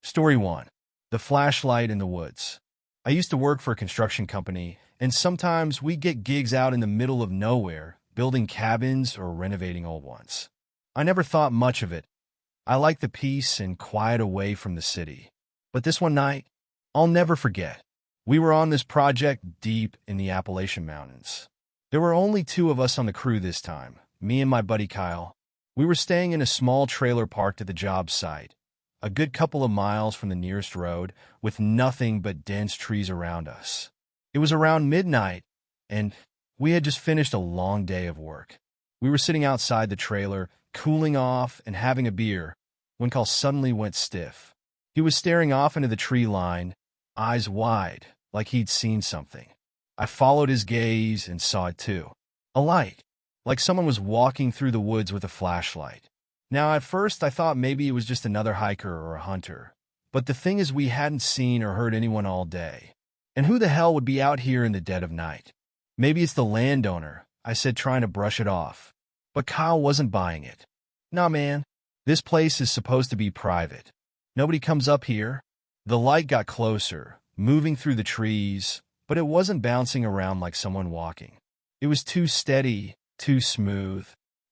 Story 1. The Flashlight in the Woods. I used to work for a construction company, and sometimes we get gigs out in the middle of nowhere, building cabins or renovating old ones. I never thought much of it. I like the peace and quiet away from the city. But this one night, I'll never forget. We were on this project deep in the Appalachian Mountains. There were only two of us on the crew this time, me and my buddy Kyle. We were staying in a small trailer parked at the job site, a good couple of miles from the nearest road, with nothing but dense trees around us. It was around midnight, and we had just finished a long day of work. We were sitting outside the trailer, cooling off and having a beer, when Kyle suddenly went stiff. He was staring off into the tree line, eyes wide, like he'd seen something. I followed his gaze and saw it too. A light, like someone was walking through the woods with a flashlight. Now, at first, I thought maybe it was just another hiker or a hunter. But the thing is, we hadn't seen or heard anyone all day. And who the hell would be out here in the dead of night? Maybe it's the landowner, I said, trying to brush it off. But Kyle wasn't buying it. Nah, man. This place is supposed to be private. Nobody comes up here. The light got closer, moving through the trees, but it wasn't bouncing around like someone walking. It was too steady, too smooth,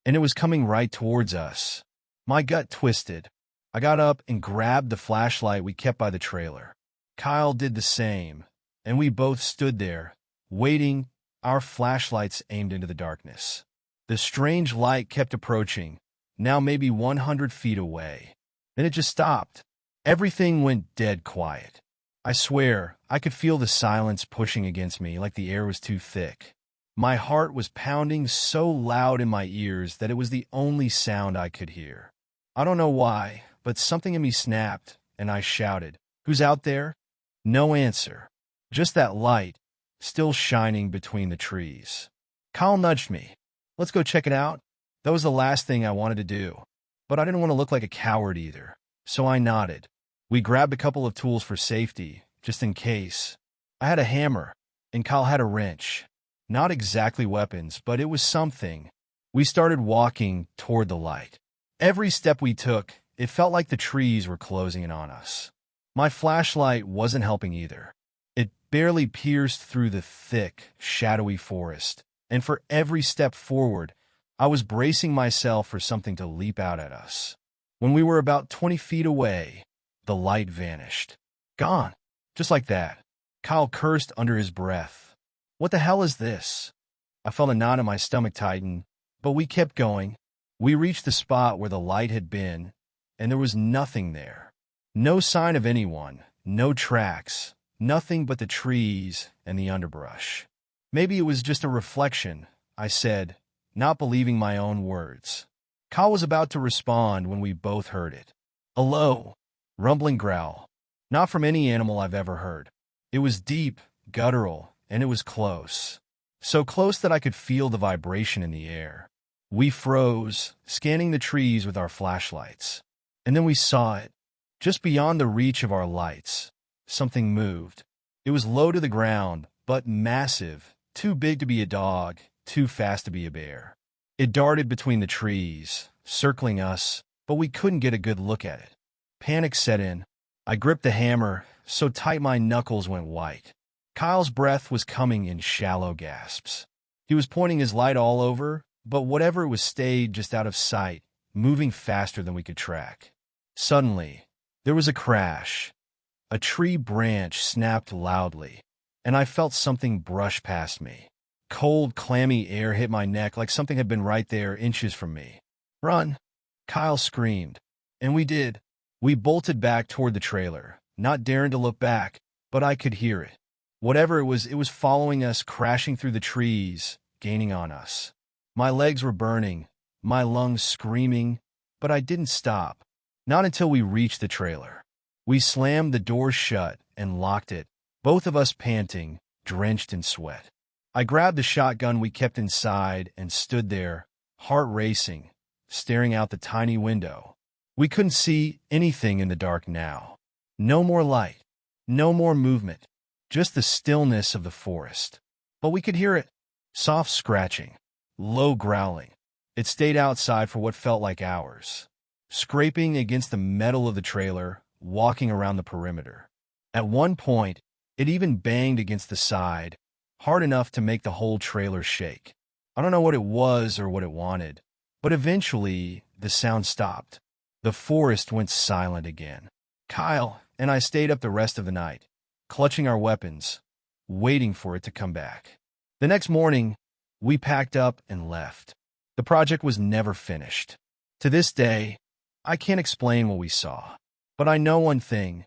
and it was coming right towards us. My gut twisted. I got up and grabbed the flashlight we kept by the trailer. Kyle did the same, and we both stood there, waiting, our flashlights aimed into the darkness. The strange light kept approaching, now maybe 100 feet away. Then it just stopped. Everything went dead quiet. I swear, I could feel the silence pushing against me like the air was too thick. My heart was pounding so loud in my ears that it was the only sound I could hear. I don't know why, but something in me snapped, and I shouted, "Who's out there?" No answer. Just that light, still shining between the trees. Kyle nudged me. "Let's go check it out." That was the last thing I wanted to do. But I didn't want to look like a coward either, so I nodded. We grabbed a couple of tools for safety, just in case. I had a hammer, and Kyle had a wrench. Not exactly weapons, but it was something. We started walking toward the light. Every step we took, it felt like the trees were closing in on us. My flashlight wasn't helping either. It barely pierced through the thick, shadowy forest, and for every step forward, I was bracing myself for something to leap out at us. When we were about 20 feet away, the light vanished. Gone. Just like that. Kyle cursed under his breath. What the hell is this? I felt a knot in my stomach tighten, but we kept going. We reached the spot where the light had been, and there was nothing there. No sign of anyone, no tracks, nothing but the trees and the underbrush. Maybe it was just a reflection, I said, not believing my own words. Kyle was about to respond when we both heard it. A low, rumbling growl. Not from any animal I've ever heard. It was deep, guttural, and it was close. So close that I could feel the vibration in the air. We froze, scanning the trees with our flashlights. And then we saw it. Just beyond the reach of our lights, something moved. It was low to the ground, but massive, too big to be a dog, too fast to be a bear. It darted between the trees, circling us, but we couldn't get a good look at it. Panic set in. I gripped the hammer so tight my knuckles went white. Kyle's breath was coming in shallow gasps. He was pointing his light all over, but whatever it was stayed just out of sight, moving faster than we could track. Suddenly, there was a crash. A tree branch snapped loudly, and I felt something brush past me. Cold, clammy air hit my neck like something had been right there, inches from me. "Run!" Kyle screamed. And we did. We bolted back toward the trailer, not daring to look back, but I could hear it. Whatever it was following us, crashing through the trees, gaining on us. My legs were burning, my lungs screaming, but I didn't stop. Not until we reached the trailer. We slammed the door shut and locked it, both of us panting, drenched in sweat. I grabbed the shotgun we kept inside and stood there, heart racing, staring out the tiny window. We couldn't see anything in the dark now. No more light, no more movement, just the stillness of the forest. But we could hear it. Soft scratching, low growling. It stayed outside for what felt like hours. Scraping against the metal of the trailer, walking around the perimeter. At one point, it even banged against the side, hard enough to make the whole trailer shake. I don't know what it was or what it wanted, but eventually the sound stopped. The forest went silent again. Kyle and I stayed up the rest of the night, clutching our weapons, waiting for it to come back. The next morning, we packed up and left. The project was never finished. To this day, I can't explain what we saw, but I know one thing.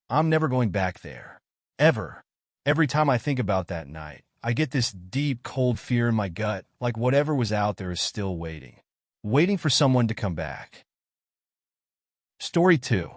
I'm never going back there. Ever. Every time I think about that night, I get this deep, cold fear in my gut, like whatever was out there is still waiting. Waiting for someone to come back. Story 2.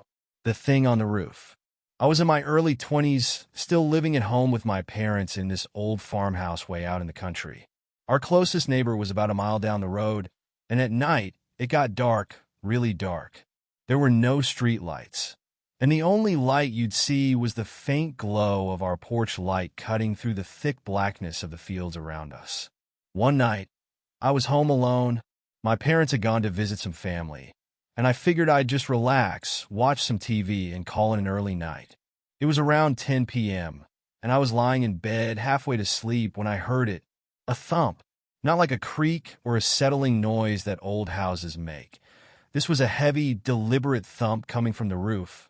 The Thing on the Roof. I was in my early 20s, still living at home with my parents in this old farmhouse way out in the country. Our closest neighbor was about a mile down the road, and at night, it got dark, really dark. There were no street lights, and the only light you'd see was the faint glow of our porch light cutting through the thick blackness of the fields around us. One night, I was home alone. My parents had gone to visit some family, and I figured I'd just relax, watch some TV, and call it an early night. It was around 10 p.m., and I was lying in bed halfway to sleep when I heard it. A thump. Not like a creak or a settling noise that old houses make. This was a heavy, deliberate thump coming from the roof,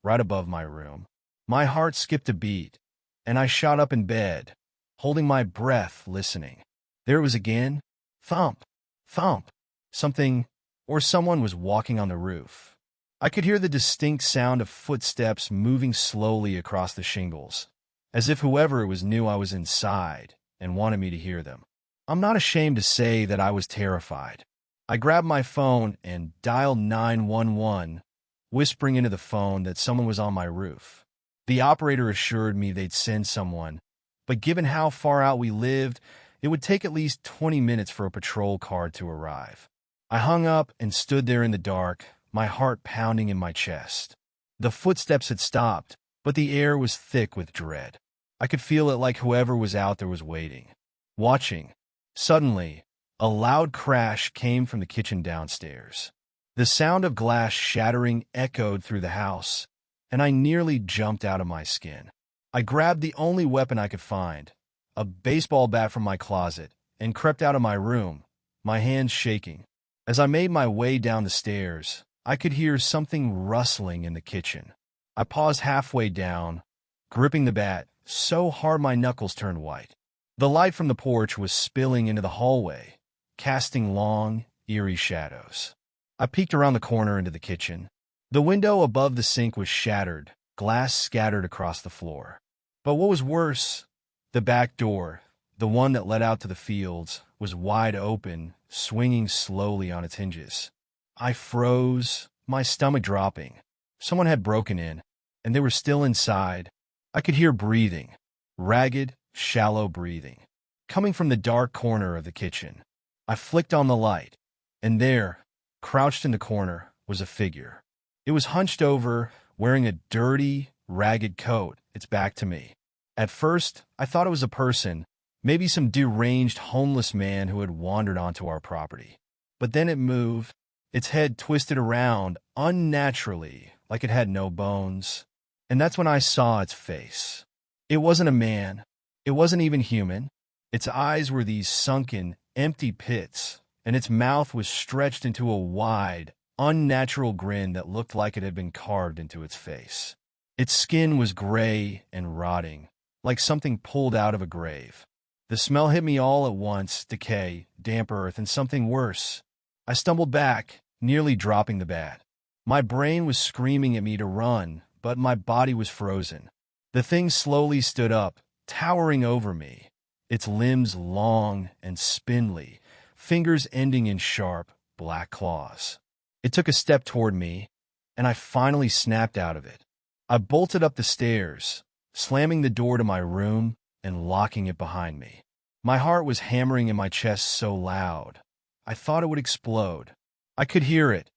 right above my room. My heart skipped a beat, and I shot up in bed, holding my breath, listening. There it was again. Thump. Thump. Something or someone was walking on the roof. I could hear the distinct sound of footsteps moving slowly across the shingles, as if whoever it was knew I was inside and wanted me to hear them. I'm not ashamed to say that I was terrified. I grabbed my phone and dialed 911, whispering into the phone that someone was on my roof. The operator assured me they'd send someone, but given how far out we lived, it would take at least 20 minutes for a patrol car to arrive. I hung up and stood there in the dark, my heart pounding in my chest. The footsteps had stopped, but the air was thick with dread. I could feel it like whoever was out there was waiting, watching. Suddenly, a loud crash came from the kitchen downstairs. The sound of glass shattering echoed through the house, and I nearly jumped out of my skin. I grabbed the only weapon I could find, a baseball bat from my closet, and crept out of my room, my hands shaking. As I made my way down the stairs, I could hear something rustling in the kitchen. I paused halfway down, gripping the bat so hard my knuckles turned white. The light from the porch was spilling into the hallway, casting long, eerie shadows. I peeked around the corner into the kitchen. The window above the sink was shattered, glass scattered across the floor. But what was worse, the back door, the one that led out to the fields, was wide open, swinging slowly on its hinges. I froze, my stomach dropping. Someone had broken in, and they were still inside. I could hear breathing, ragged, shallow breathing, coming from the dark corner of the kitchen. I flicked on the light, and there, crouched in the corner, was a figure. It was hunched over, wearing a dirty, ragged coat, its back to me. At first, I thought it was a person, maybe some deranged homeless man who had wandered onto our property. But then it moved, its head twisted around unnaturally, like it had no bones. And that's when I saw its face. It wasn't a man. It wasn't even human. Its eyes were these sunken, empty pits, and its mouth was stretched into a wide, unnatural grin that looked like it had been carved into its face. Its skin was gray and rotting, like something pulled out of a grave. The smell hit me all at once, decay, damp earth, and something worse. I stumbled back, nearly dropping the bat. My brain was screaming at me to run, but my body was frozen. The thing slowly stood up, towering over me, its limbs long and spindly, fingers ending in sharp, black claws. It took a step toward me, and I finally snapped out of it. I bolted up the stairs, slamming the door to my room and locking it behind me. My heart was hammering in my chest so loud, I thought it would explode. I could hear it,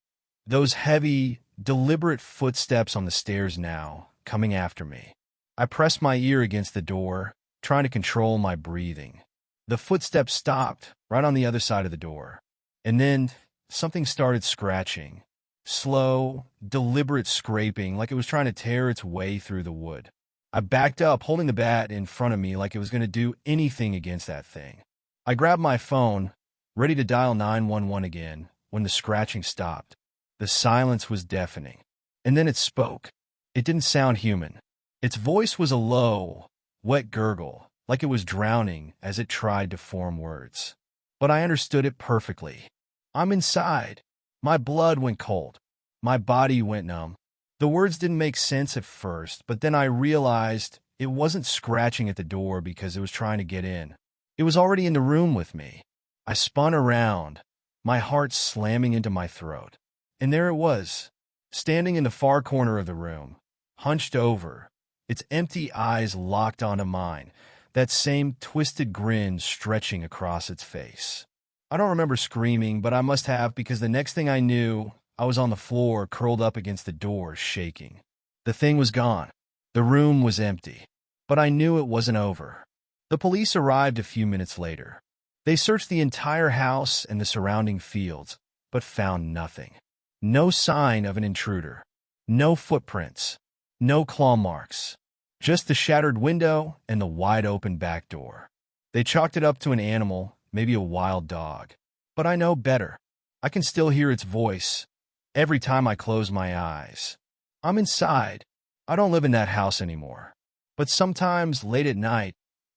those heavy, deliberate footsteps on the stairs now, coming after me. I pressed my ear against the door, trying to control my breathing. The footsteps stopped right on the other side of the door. And then something started scratching, Slow, deliberate scraping like it was trying to tear its way through the wood. I backed up, holding the bat in front of me like it was going to do anything against that thing. I grabbed my phone, ready to dial 911 again, when the scratching stopped. The silence was deafening. And then it spoke. It didn't sound human. Its voice was a low, wet gurgle, like it was drowning as it tried to form words. But I understood it perfectly. I'm inside. My blood went cold. My body went numb. The words didn't make sense at first, but then I realized it wasn't scratching at the door because it was trying to get in. It was already in the room with me. I spun around, my heart slamming into my throat. And there it was, standing in the far corner of the room, hunched over, its empty eyes locked onto mine, that same twisted grin stretching across its face. I don't remember screaming, but I must have, because the next thing I knew, I was on the floor, curled up against the door, shaking. The thing was gone. The room was empty. But I knew it wasn't over. The police arrived a few minutes later. They searched the entire house and the surrounding fields, but found nothing. No sign of an intruder. No footprints. No claw marks. Just the shattered window and the wide-open back door. They chalked it up to an animal, maybe a wild dog. But I know better. I can still hear its voice every time I close my eyes. I'm inside. I don't live in that house anymore. But sometimes, late at night,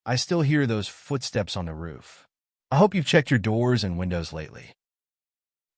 I still hear those footsteps on the roof. I hope you've checked your doors and windows lately.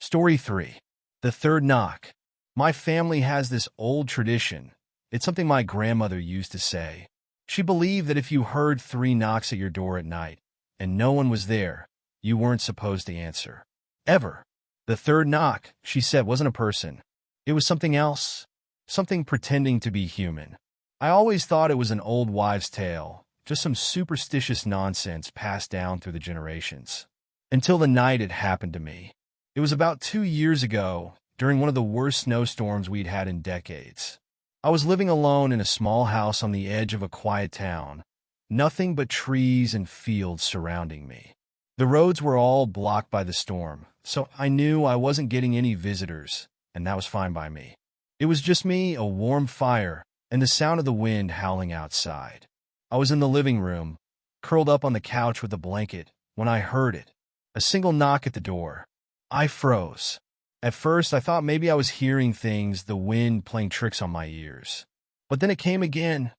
Story 3. The Third Knock. My family has this old tradition. It's something my grandmother used to say. She believed that if you heard 3 knocks at your door at night, and no one was there, you weren't supposed to answer. Ever. The third knock, she said, wasn't a person. It was something else. Something pretending to be human. I always thought it was an old wives' tale, just some superstitious nonsense passed down through the generations. Until the night it happened to me. It was about 2 years ago, during one of the worst snowstorms we'd had in decades. I was living alone in a small house on the edge of a quiet town. Nothing but trees and fields surrounding me. The roads were all blocked by the storm, so I knew I wasn't getting any visitors, and that was fine by me. It was just me, a warm fire, and the sound of the wind howling outside. I was in the living room, curled up on the couch with a blanket, when I heard it. A single knock at the door. I froze. At first, I thought maybe I was hearing things, the wind playing tricks on my ears. But then it came again,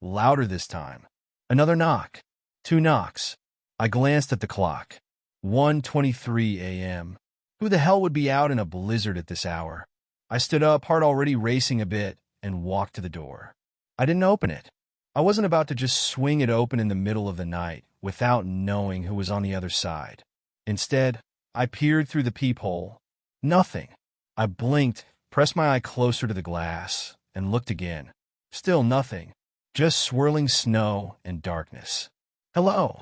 louder this time. Another knock. 2 knocks. I glanced at the clock. 1:23 a.m. Who the hell would be out in a blizzard at this hour? I stood up, heart already racing a bit, and walked to the door. I didn't open it. I wasn't about to just swing it open in the middle of the night without knowing who was on the other side. Instead, I peered through the peephole. Nothing. I blinked, pressed my eye closer to the glass, and looked again. Still nothing. Just swirling snow and darkness. Hello.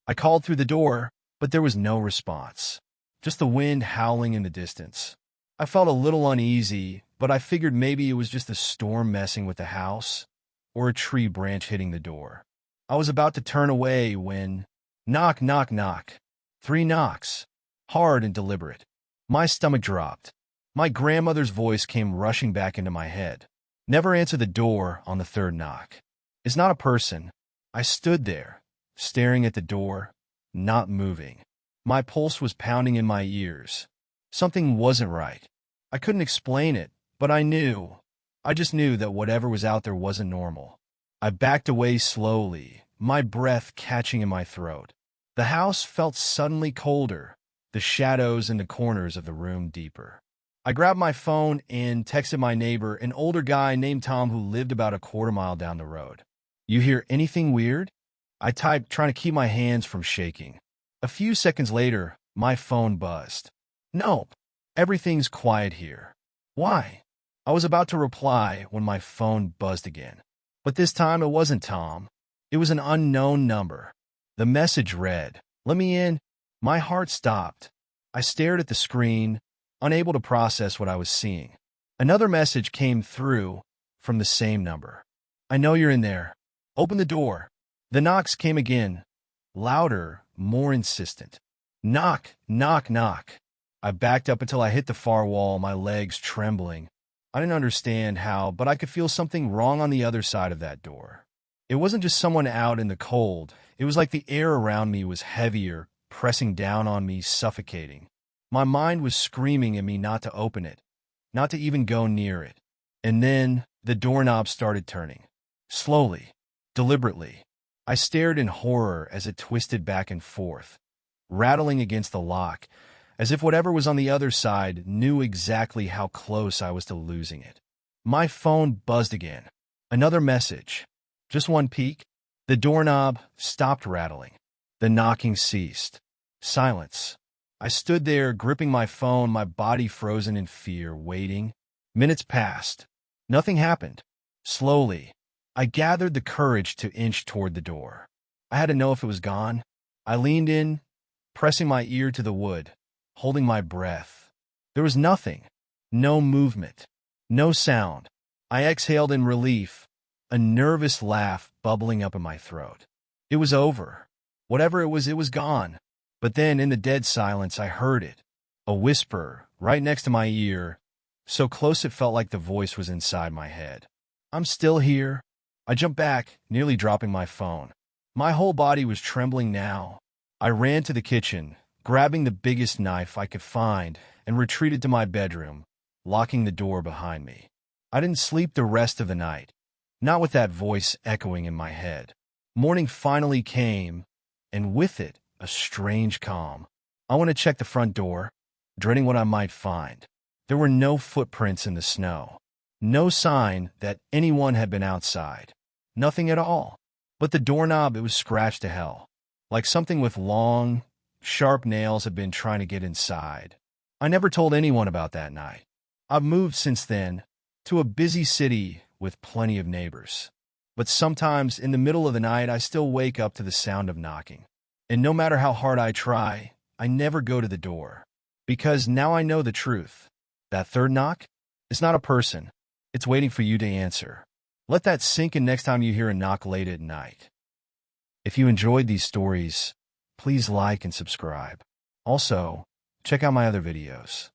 I called through the door, but there was no response. Just the wind howling in the distance. I felt a little uneasy, but I figured maybe it was just the storm messing with the house, or a tree branch hitting the door. I was about to turn away when... Knock, knock, knock. 3 knocks. Hard and deliberate. My stomach dropped. My grandmother's voice came rushing back into my head. Never answer the door on the 3rd knock. It's not a person. I stood there, staring at the door, not moving. My pulse was pounding in my ears. Something wasn't right. I couldn't explain it, but I knew. I just knew that whatever was out there wasn't normal. I backed away slowly, my breath catching in my throat. The house felt suddenly colder, the shadows in the corners of the room deeper. I grabbed my phone and texted my neighbor, an older guy named Tom who lived about a quarter mile down the road. You hear anything weird? I typed, trying to keep my hands from shaking. A few seconds later, my phone buzzed. Nope. Everything's quiet here. Why? I was about to reply when my phone buzzed again. But this time it wasn't Tom. It was an unknown number. The message read, "Let me in." My heart stopped. I stared at the screen, unable to process what I was seeing. Another message came through from the same number. "I know you're in there. Open the door." The knocks came again, louder, more insistent. Knock, knock, knock. I backed up until I hit the far wall, my legs trembling. I didn't understand how, but I could feel something wrong on the other side of that door. It wasn't just someone out in the cold. It was like the air around me was heavier, pressing down on me, suffocating. My mind was screaming at me not to open it, not to even go near it. And then the doorknob started turning. Slowly, deliberately. I stared in horror as it twisted back and forth, rattling against the lock, as if whatever was on the other side knew exactly how close I was to losing it. My phone buzzed again. Another message. Just one peek. The doorknob stopped rattling. The knocking ceased. Silence. I stood there, gripping my phone, my body frozen in fear, waiting. Minutes passed. Nothing happened. Slowly, I gathered the courage to inch toward the door. I had to know if it was gone. I leaned in, pressing my ear to the wood, holding my breath. There was nothing. No movement. No sound. I exhaled in relief, a nervous laugh bubbling up in my throat. It was over. Whatever it was gone. But then, in the dead silence, I heard it. A whisper, right next to my ear, so close it felt like the voice was inside my head. "I'm still here." I jumped back, nearly dropping my phone. My whole body was trembling now. I ran to the kitchen, grabbing the biggest knife I could find, and retreated to my bedroom, locking the door behind me. I didn't sleep the rest of the night, not with that voice echoing in my head. Morning finally came, and with it, a strange calm. I went to check the front door, dreading what I might find. There were no footprints in the snow. No sign that anyone had been outside. Nothing at all. But the doorknob, it was scratched to hell, like something with long, sharp nails had been trying to get inside. I never told anyone about that night. I've moved since then to a busy city with plenty of neighbors. But sometimes in the middle of the night, I still wake up to the sound of knocking. And no matter how hard I try, I never go to the door. Because now I know the truth. That third knock? It's not a person. It's waiting for you to answer. Let that sink in next time you hear a knock late at night. If you enjoyed these stories, please like and subscribe. Also, check out my other videos.